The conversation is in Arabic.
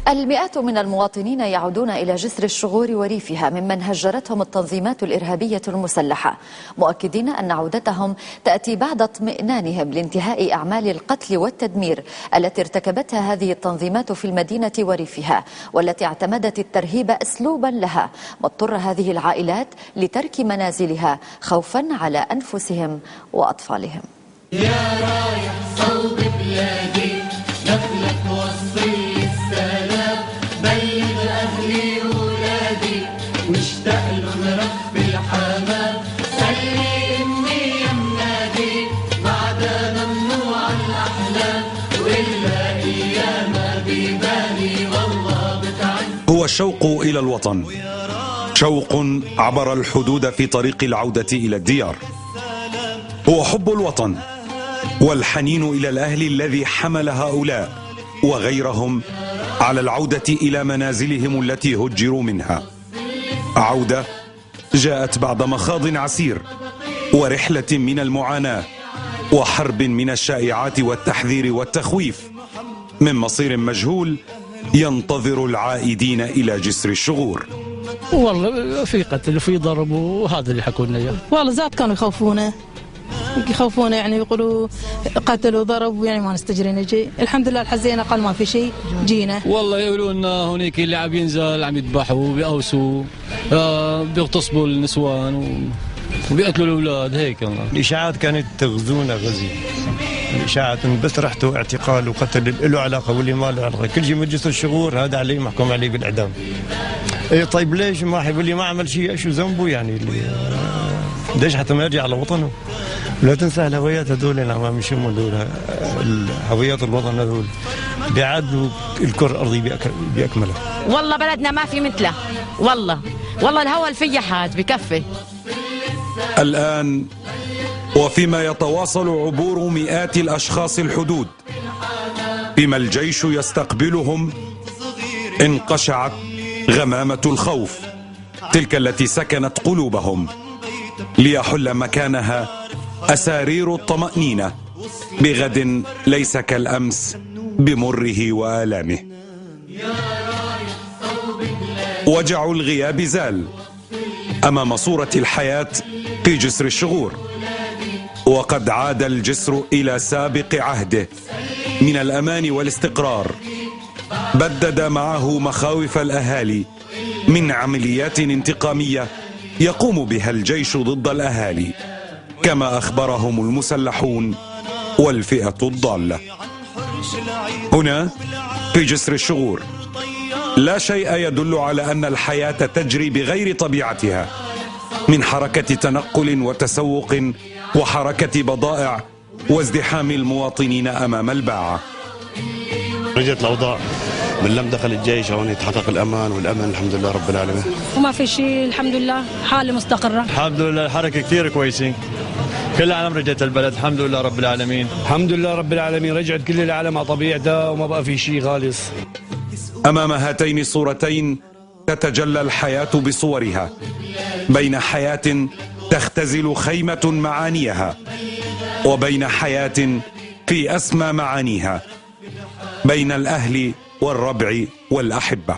المئات من المواطنين يعودون إلى جسر الشغور وريفها ممن هجرتهم التنظيمات الإرهابية المسلحة، مؤكدين أن عودتهم تأتي بعد اطمئنانهم لانتهاء أعمال القتل والتدمير التي ارتكبتها هذه التنظيمات في المدينة وريفها، والتي اعتمدت الترهيب أسلوبا لها، واضطر هذه العائلات لترك منازلها خوفا على أنفسهم وأطفالهم. يا رايح صوب بلادي نخلك توصي السلام، بلغ أهلي وولادي واشتاق لهم رب الحمام، خلي أمي يا منادي بعدها ممنوع الأحلام، وإلا أيامها ببالي والله بتعز. هو الشوق إلى الوطن، شوق عبر الحدود في طريق العودة إلى الديار. هو حب الوطن والحنين إلى الأهل الذي حمل هؤلاء وغيرهم على العودة إلى منازلهم التي هجروا منها. عودة جاءت بعد مخاض عسير ورحلة من المعاناة وحرب من الشائعات والتحذير والتخويف من مصير مجهول ينتظر العائدين إلى جسر الشغور. والله في قتل وفي ضرب وهذا اللي حكوا لنا اياه. والله زاد كانوا يخوفونا يعني يقولوا قتل وضرب، يعني ما نستجري نجي. الحمد لله الحزينه قال ما في شيء جينا. والله يقولوا لنا هناك اللي عم ينزل عم يذبحوا وبيقوسوا بيغتصبوا النسوان وبيقتلوا الاولاد هيك. الاشاعات كانت تغزونا غزي، الاشاعات بس رحتوا اعتقال وقتل له علاقه واللي ما له علاقه، كل شيء مجلس الشغور هذا عليه محكوم عليه بالاعدام. اي طيب ليش ما واللي ما عمل شيء شو ذنبه يعني؟ ليش حتى ما يرجع على وطنه؟ لا تنسى الهويات هذول اللي عم يشموا هذول هويات الوطن هذول بيعادوا الكره الارضيه باكملها. والله بلدنا ما في مثله، والله الهوى الفيحات بكفي. الآن وفيما يتواصل عبور مئات الأشخاص الحدود، فيما الجيش يستقبلهم، انقشعت غمامة الخوف تلك التي سكنت قلوبهم، ليحل مكانها أسارير الطمأنينة بغد ليس كالأمس بمره وآلامه. وجع الغياب زال أمام صورة الحياة في جسر الشغور، وقد عاد الجسر إلى سابق عهده من الأمان والاستقرار، بدد معه مخاوف الأهالي من عمليات انتقامية يقوم بها الجيش ضد الأهالي، كما أخبرهم المسلحون والفئة الضالة. هنا في جسر الشغور لا شيء يدل على أن الحياة تجري بغير طبيعتها، من حركة تنقل وتسوق وحركة بضائع وازدحام المواطنين أمام الباعة. رجعت الأوضاع من لم دخل الجيش هون يتحقق الأمان، والأمن الحمد لله رب العالمين. وما في شيء الحمد لله، حالة مستقرة الحمد لله، الحركة كثير كويسين، كل العالم رجعت البلد الحمد لله رب العالمين. الحمد لله رب العالمين، رجعت كل العالم على طبيعتها وما بقى في شيء خالص. أمام هاتين الصورتين تتجلى الحياة بصورها، بين حياة تختزل خيمة معانيها وبين حياة في أسمى معانيها، بين الأهل والربع والأحبة.